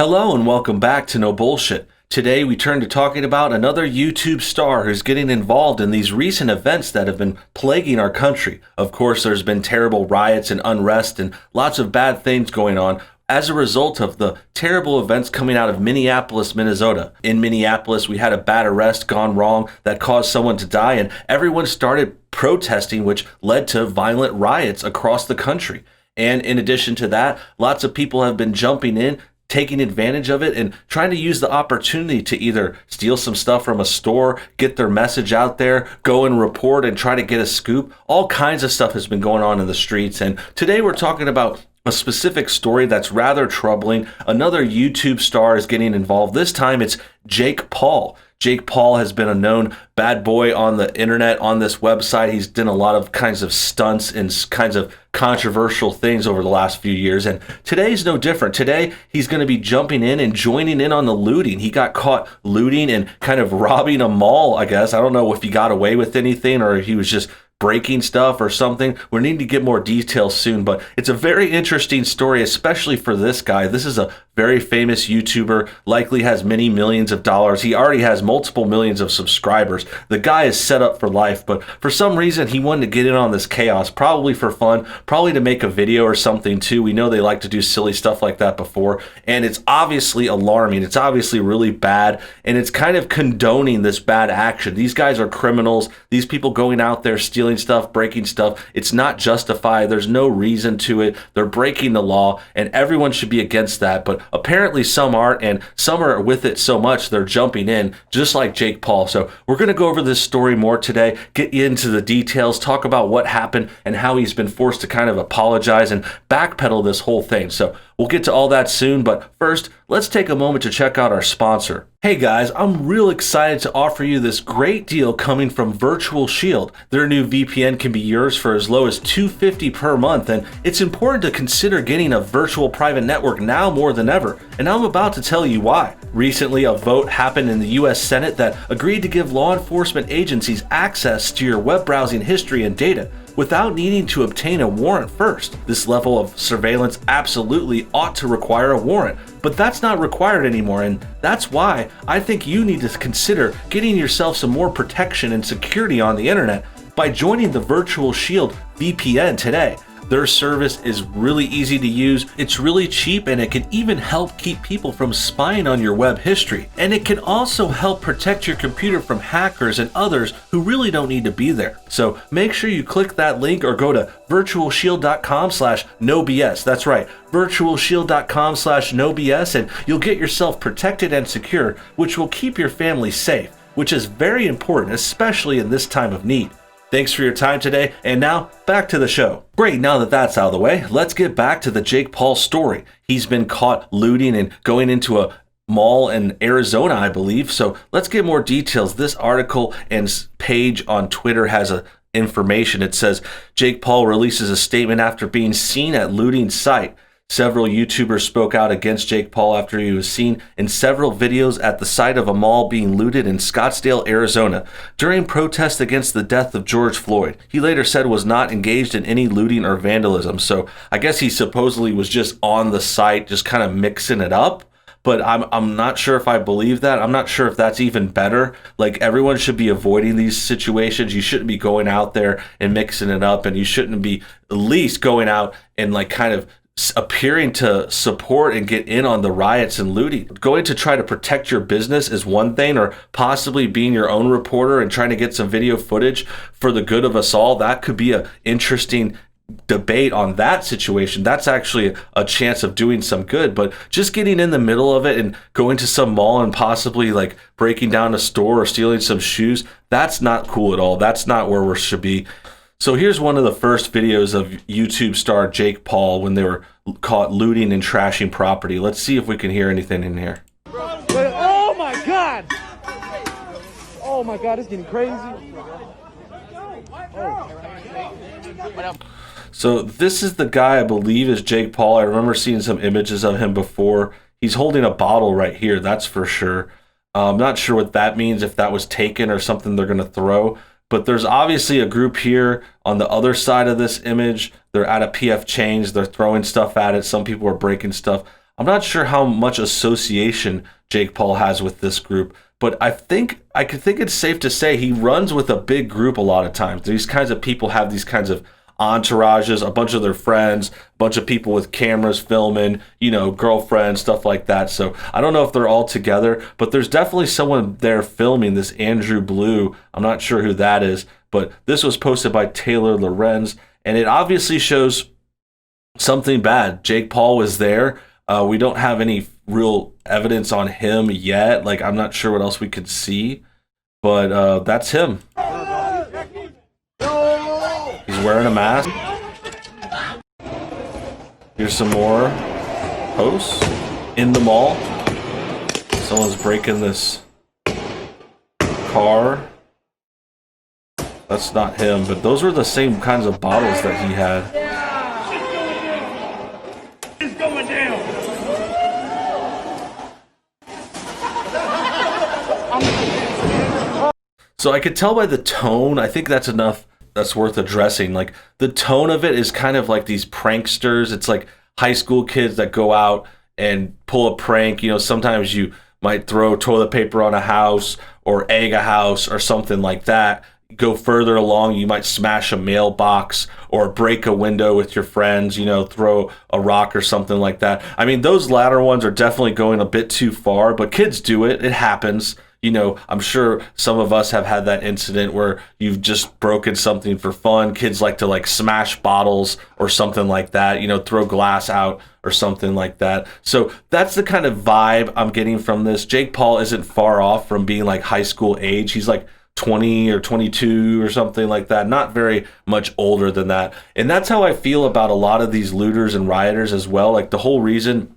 Hello and welcome back to No Bullshit. Today we turn to talking about another YouTube star who's getting involved in these recent events that have been plaguing our country. Of course, there's been terrible riots and unrest and lots of bad things going on as a result of the terrible events coming out of Minneapolis, Minnesota. In Minneapolis, we had a bad arrest gone wrong that caused someone to die, and everyone started protesting, which led to violent riots across the country. And in addition to that, lots of people have been jumping in, taking advantage of it and trying to use the opportunity to either steal some stuff from a store, get their message out there, go and report and try to get a scoop. All kinds of stuff has been going on in the streets. And today we're talking about a specific story that's rather troubling. Another YouTube star is getting involved. This time it's Jake Paul. Jake Paul has been a known bad boy on the internet, on this website. He's done a lot of kinds of stunts and kinds of controversial things over the last few years. And today's no different. Today, he's going to be jumping in and joining in on the looting. He got caught looting and kind of robbing a mall, I guess. I don't know if he got away with anything or if he was just breaking stuff or something. We need to get more details soon, but it's a very interesting story, especially for this guy. This is a very famous YouTuber, likely has many millions of dollars. He already has multiple millions of subscribers. The guy is set up for life, but for some reason he wanted to get in on this chaos, probably for fun, probably to make a video or something too. We know they like to do silly stuff like that before, and it's obviously alarming. It's obviously really bad, and it's kind of condoning this bad action. These guys are criminals. These people going out there stealing stuff, breaking stuff, it's not justified. There's no reason to it. They're breaking the law, and everyone should be against that. But apparently some aren't, and some are with it so much they're jumping in, just like Jake Paul. So we're going to go over this story more today, get into the details, talk about what happened and how he's been forced to kind of apologize and backpedal this whole thing. So we'll get to all that soon, but first, let's take a moment to check out our sponsor. Hey guys, I'm real excited to offer you this great deal coming from Virtual Shield. Their new VPN can be yours for as low as $250 per month, and it's important to consider getting a virtual private network now more than ever, and I'm about to tell you why. Recently, a vote happened in the US Senate that agreed to give law enforcement agencies access to your web browsing history and data without needing to obtain a warrant first. This level of surveillance absolutely ought to require a warrant, but that's not required anymore, and that's why I think you need to consider getting yourself some more protection and security on the internet by joining the Virtual Shield VPN today. Their service is really easy to use, it's really cheap, and it can even help keep people from spying on your web history. And it can also help protect your computer from hackers and others who really don't need to be there. So make sure you click that link or go to virtualshield.com/NoBS. That's right, virtualshield.com/NoBS, and you'll get yourself protected and secure, which will keep your family safe, which is very important, especially in this time of need. Thanks for your time today, and now back to the show. Great, now that that's out of the way, let's get back to the Jake Paul story. He's been caught looting and going into a mall in Arizona, I believe, so let's get more details. This article and page on Twitter has information. It says, Jake Paul releases a statement after being seen at looting site. Several YouTubers spoke out against Jake Paul after he was seen in several videos at the site of a mall being looted in Scottsdale, Arizona, during protests against the death of George Floyd. He later said was not engaged in any looting or vandalism, so I guess he supposedly was just on the site, just kind of mixing it up. But I'm not sure if I believe that. I'm not sure if that's even better. Like, everyone should be avoiding these situations. You shouldn't be going out there and mixing it up, and you shouldn't be at least going out and like kind of appearing to support and get in on the riots and looting. Going to try to protect your business is one thing, or possibly being your own reporter and trying to get some video footage for the good of us all. That could be an interesting debate on that situation. That's actually a chance of doing some good, but just getting in the middle of it and going to some mall and possibly like breaking down a store or stealing some shoes, that's not cool at all. That's not where we should be. So here's one of the first videos of YouTube star Jake Paul when they were caught looting and trashing property. Let's see if we can hear anything in here. Oh my God! Oh my God, it's getting crazy. So this is the guy I believe is Jake Paul. I remember seeing some images of him before. He's holding a bottle right here, that's for sure. I'm not sure what that means, if that was taken or something they're going to throw. But there's obviously a group here on the other side of this image. They're at a PF Change. They're throwing stuff at it. Some people are breaking stuff. I'm not sure how much association Jake Paul has with this group, but I could think it's safe to say he runs with a big group a lot of times. These kinds of people have these kinds of entourages, a bunch of their friends, a bunch of people with cameras filming, girlfriends, stuff like that. So I don't know if they're all together, but there's definitely someone there filming this Andrew Blue. I'm not sure who that is, but this was posted by Taylor Lorenz, and it obviously shows something bad. Jake Paul was there. We don't have any real evidence on him yet. Like, I'm not sure what else we could see, but that's him. He's wearing a mask. Here's some more posts in the mall. Someone's breaking this car. That's not him, but those were the same kinds of bottles that he had. It's going down. So I could tell by the tone, I think that's enough that's worth addressing. Like, the tone of it is kind of like these pranksters. It's like high school kids that go out and pull a prank. Sometimes you might throw toilet paper on a house or egg a house or something like that. Go further along, you might smash a mailbox or break a window with your friends, throw a rock or something like that. I mean, those latter ones are definitely going a bit too far, but kids do it. It happens. I'm sure some of us have had that incident where you've just broken something for fun. Kids like to smash bottles or something like that, throw glass out or something like that. So that's the kind of vibe I'm getting from this. Jake Paul isn't far off from being like high school age. He's like 20 or 22 or something like that, not very much older than that. And that's how I feel about a lot of these looters and rioters as well. Like, the whole reason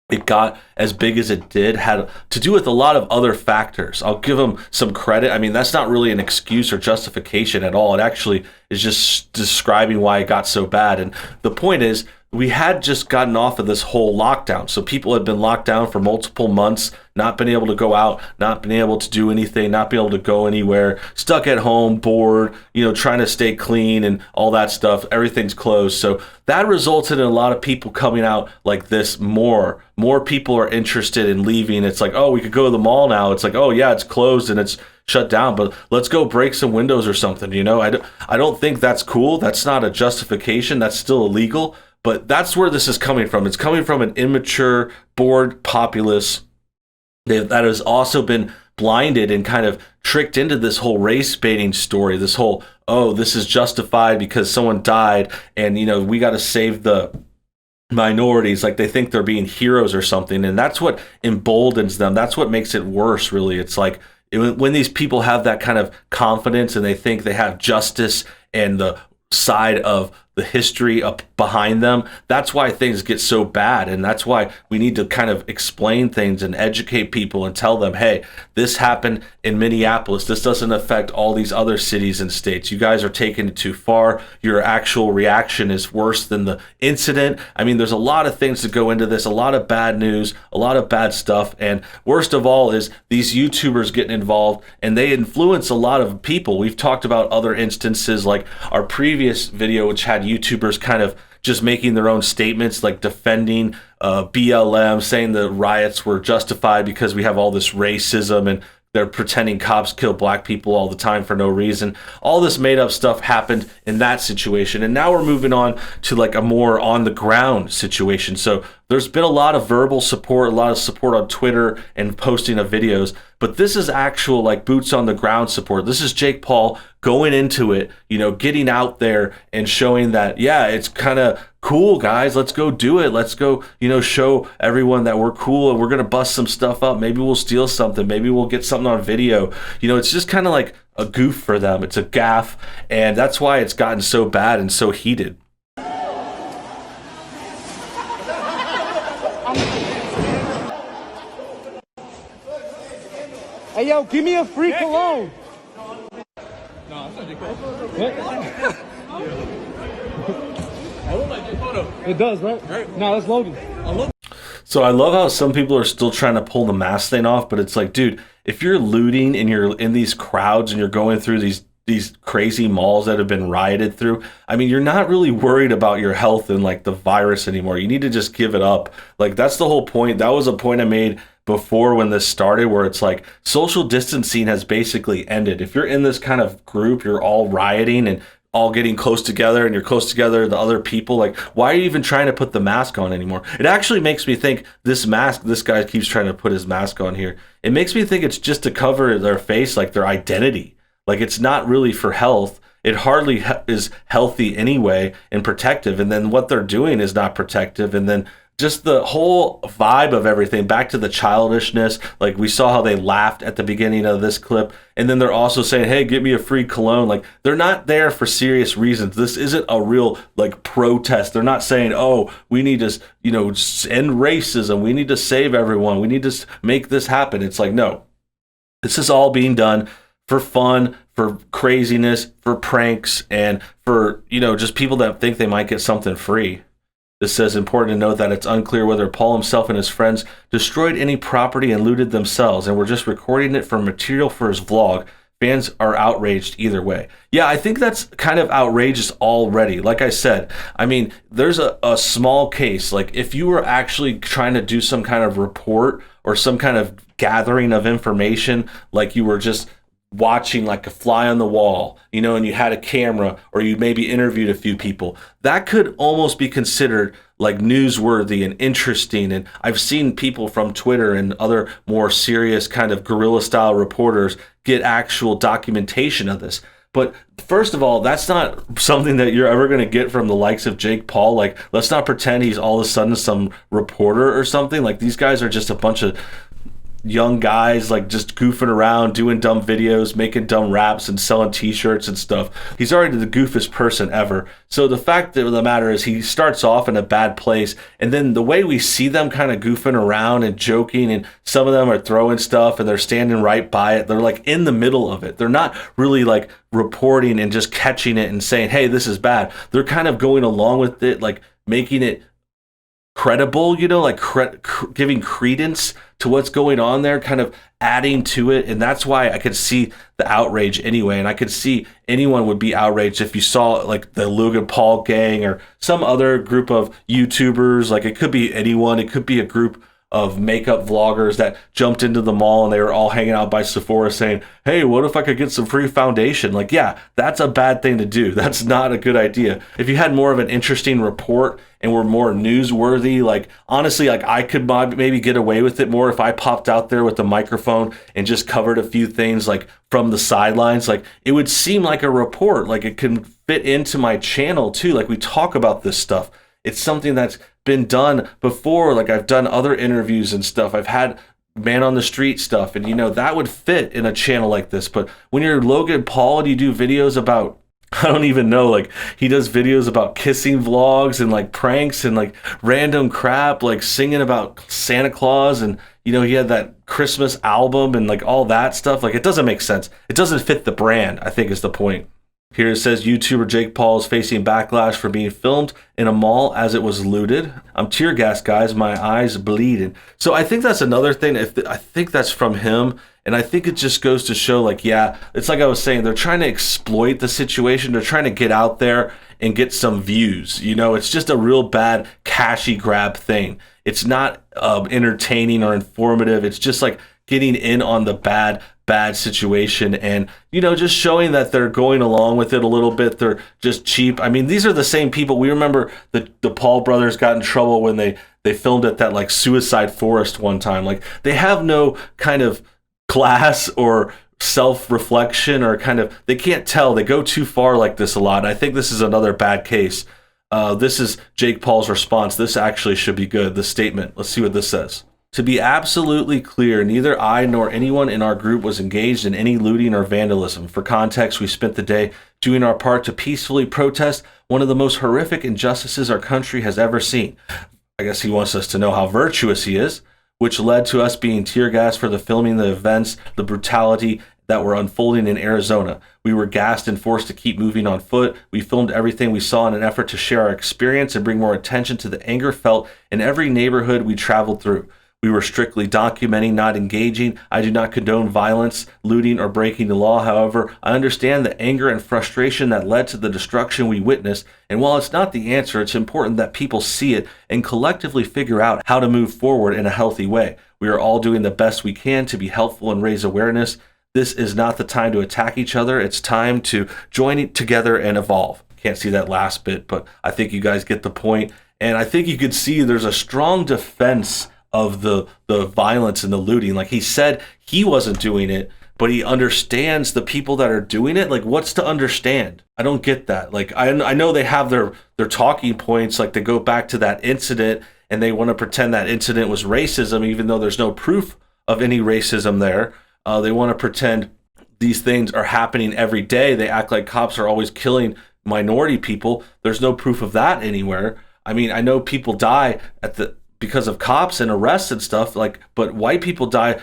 it got as big as it did had to do with a lot of other factors. I'll give them some credit. I mean, that's not really an excuse or justification at all. It actually is just describing why it got so bad. And the point is, we had just gotten off of this whole lockdown. So people had been locked down for multiple months, not been able to go out, not been able to do anything, not be able to go anywhere, stuck at home, bored, trying to stay clean and all that stuff. Everything's closed. So that resulted in a lot of people coming out like this more. More people are interested in leaving. It's like, oh, we could go to the mall now. It's like, oh yeah, it's closed and it's shut down, but let's go break some windows or something. I don't think that's cool. That's not a justification. That's still illegal. But that's where this is coming from. It's coming from an immature, bored populace that has also been blinded and kind of tricked into this whole race baiting story, this whole, oh, this is justified because someone died and, we got to save the minorities. Like, they think they're being heroes or something. And that's what emboldens them. That's what makes it worse, really. It's like, when these people have that kind of confidence and they think they have justice and the side of the history up behind them, that's why things get so bad. And that's why we need to kind of explain things and educate people and tell them, hey, this happened in Minneapolis. This doesn't affect all these other cities and states. You guys are taking it too far. Your actual reaction is worse than the incident. I mean, there's a lot of things to go into this, a lot of bad news, a lot of bad stuff. And worst of all is these YouTubers getting involved and they influence a lot of people. We've talked about other instances, like our previous video, which had YouTubers kind of just making their own statements, like defending BLM, saying the riots were justified because we have all this racism and they're pretending cops kill black people all the time for no reason. All this made up stuff happened in that situation. And now we're moving on to like a more on the ground situation. So there's been a lot of verbal support, a lot of support on Twitter and posting of videos, but this is actual like boots on the ground support. This is Jake Paul going into it, getting out there and showing that, yeah, it's kind of cool, guys. Let's go do it. Let's go, show everyone that we're cool and we're going to bust some stuff up. Maybe we'll steal something. Maybe we'll get something on video. It's just kind of like a goof for them. It's a gaffe. And that's why it's gotten so bad and so heated. Hey, yo, give me a free cologne. It does, right? No, that's Logan. So I love how some people are still trying to pull the mask thing off, but it's like, dude, if you're looting and you're in these crowds and you're going through these these crazy malls that have been rioted through. I mean, you're not really worried about your health and like the virus anymore. You need to just give it up. Like, that's the whole point. That was a point I made before when this started, where it's like social distancing has basically ended. If you're in this kind of group, you're all rioting and all getting close together, and you're close together to other people, like, why are you even trying to put the mask on anymore? It actually makes me think this mask, this guy keeps trying to put his mask on here, it makes me think it's just to cover their face, like their identity. Like, it's not really for health. It hardly is healthy anyway and protective, and then what they're doing is not protective. And then just the whole vibe of everything, back to the childishness. Like, we saw how they laughed at the beginning of this clip, and then they're also saying, hey, get me a free cologne. Like, they're not there for serious reasons. This isn't a real like protest. They're not saying, oh, we need to, you know, end racism, we need to save everyone, we need to make this happen. It's like, no, this is all being done for fun, for craziness, for pranks, and for, you know, just people that think they might get something free. This says, important to note that it's unclear whether Paul himself and his friends destroyed any property and looted themselves and were just recording it for material for his vlog. Fans are outraged either way. Yeah, I think that's kind of outrageous already. Like I said, I mean, there's a small case. Like, if you were actually trying to do some kind of report or some kind of gathering of information, like you were just watching like a fly on the wall, you know, and you had a camera, or you maybe interviewed a few people, that could almost be considered like newsworthy and interesting. And I've seen people from Twitter and other more serious kind of guerrilla style reporters get actual documentation of this. But first of all, that's not something that you're ever going to get from the likes of Jake Paul. Like, let's not pretend he's all of a sudden some reporter or something. Like, these guys are just a bunch of young guys, like, just goofing around, doing dumb videos, making dumb raps and selling t-shirts and stuff. He's already the goofiest person ever. So the fact of the matter is, he starts off in a bad place, and then the way we see them kind of goofing around and joking, and some of them are throwing stuff and they're standing right by it, they're like in the middle of it. They're not really like reporting and just catching it and saying, hey, this is bad. They're kind of going along with it, like making it credible, you know, like giving credence to what's going on there, kind of adding to it. And that's why I could see the outrage anyway. And I could see anyone would be outraged if you saw like the Logan Paul gang or some other group of YouTubers. Like, it could be anyone. It could be a group of makeup vloggers that jumped into the mall and they were all hanging out by Sephora saying, hey, what if I could get some free foundation? Like, yeah, that's a bad thing to do. That's not a good idea. If you had more of an interesting report and were more newsworthy, like, honestly, like, I could maybe get away with it more if I popped out there with the microphone and just covered a few things like from the sidelines. Like, it would seem like a report. Like, it can fit into my channel too. Like, we talk about this stuff. It's something that's been done before. Like, I've done other interviews and stuff. I've had man on the street stuff, and, you know, that would fit in a channel like this. But when you're Logan Paul and you do videos about, I don't even know, like, he does videos about kissing vlogs and like pranks and like random crap, like singing about Santa Claus, and, you know, he had that Christmas album and like all that stuff. Like, it doesn't make sense. It doesn't fit the brand, I think, is the point. Here it says, YouTuber Jake Paul is facing backlash for being filmed in a mall as it was looted. I'm tear gassed, guys. My eyes bleeding. So I think that's another thing. I think that's from him. And I think it just goes to show, like, yeah, it's like I was saying, they're trying to exploit the situation. They're trying to get out there and get some views. You know, it's just a real bad cashy grab thing. It's not entertaining or informative. It's just like getting in on the bad situation, and, you know, just showing that they're going along with it a little bit. They're just cheap. I mean, these are the same people. We remember the Paul brothers got in trouble when they filmed at that like suicide forest one time. Like, they have no kind of class or self-reflection, or kind of, they can't tell. They go too far like this a lot. I think this is another bad case. This is Jake Paul's response. This actually should be good, the statement. Let's see what this says. To be absolutely clear, neither I nor anyone in our group was engaged in any looting or vandalism. For context, we spent the day doing our part to peacefully protest one of the most horrific injustices our country has ever seen. I guess he wants us to know how virtuous he is, which led to us being tear gassed for the filming the events, the brutality that were unfolding in Arizona. We were gassed and forced to keep moving on foot. We filmed everything we saw in an effort to share our experience and bring more attention to the anger felt in every neighborhood we traveled through. We were strictly documenting, not engaging. I do not condone violence, looting, or breaking the law. However, I understand the anger and frustration that led to the destruction we witnessed. And while it's not the answer, it's important that people see it and collectively figure out how to move forward in a healthy way. We are all doing the best we can to be helpful and raise awareness. This is not the time to attack each other. It's time to join together and evolve. Can't see that last bit, but I think you guys get the point. And I think you could see there's a strong defense of the violence and the looting. Like, he said he wasn't doing it, but he understands the people that are doing it. Like, what's to understand? I don't get that. Like, I know they have their talking points, like they go back to that incident and they want to pretend that incident was racism, even though there's no proof of any racism there. They want to pretend these things are happening every day. They act like cops are always killing minority people. There's no proof of that anywhere. I mean, I know people die because of cops and arrests and stuff, like, but white people die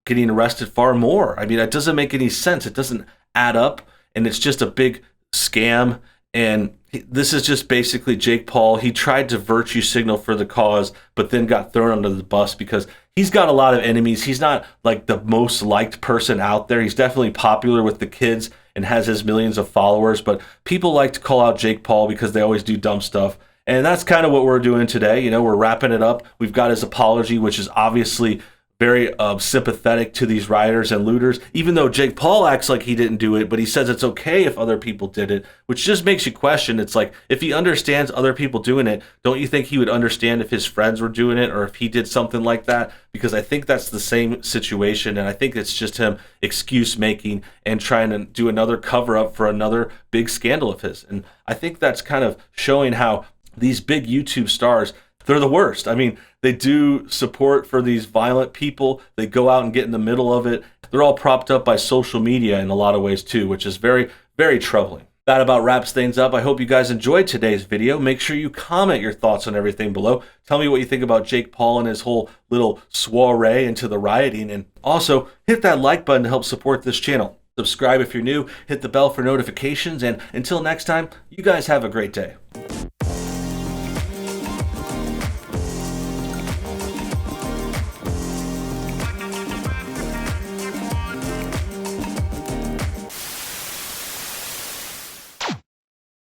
getting arrested far more. I mean, that doesn't make any sense. It doesn't add up, and it's just a big scam. And this is just basically Jake Paul. He tried to virtue signal for the cause, but then got thrown under the bus because he's got a lot of enemies. He's not like the most liked person out there. He's definitely popular with the kids and has his millions of followers, but people like to call out Jake Paul because they always do dumb stuff. And that's kind of what we're doing today. You know, we're wrapping it up. We've got his apology, which is obviously very sympathetic to these rioters and looters, even though Jake Paul acts like he didn't do it, but he says it's okay if other people did it, which just makes you question. It's like, if he understands other people doing it, don't you think he would understand if his friends were doing it or if he did something like that? Because I think that's the same situation, and I think it's just him excuse making and trying to do another cover up for another big scandal of his. And I think that's kind of showing how these big YouTube stars, they're the worst. I mean, they do support for these violent people. They go out and get in the middle of it. They're all propped up by social media in a lot of ways too, which is very, very troubling. That about wraps things up. I hope you guys enjoyed today's video. Make sure you comment your thoughts on everything below. Tell me what you think about Jake Paul and his whole little soiree into the rioting. And also hit that like button to help support this channel. Subscribe if you're new. Hit the bell for notifications. And until next time, you guys have a great day.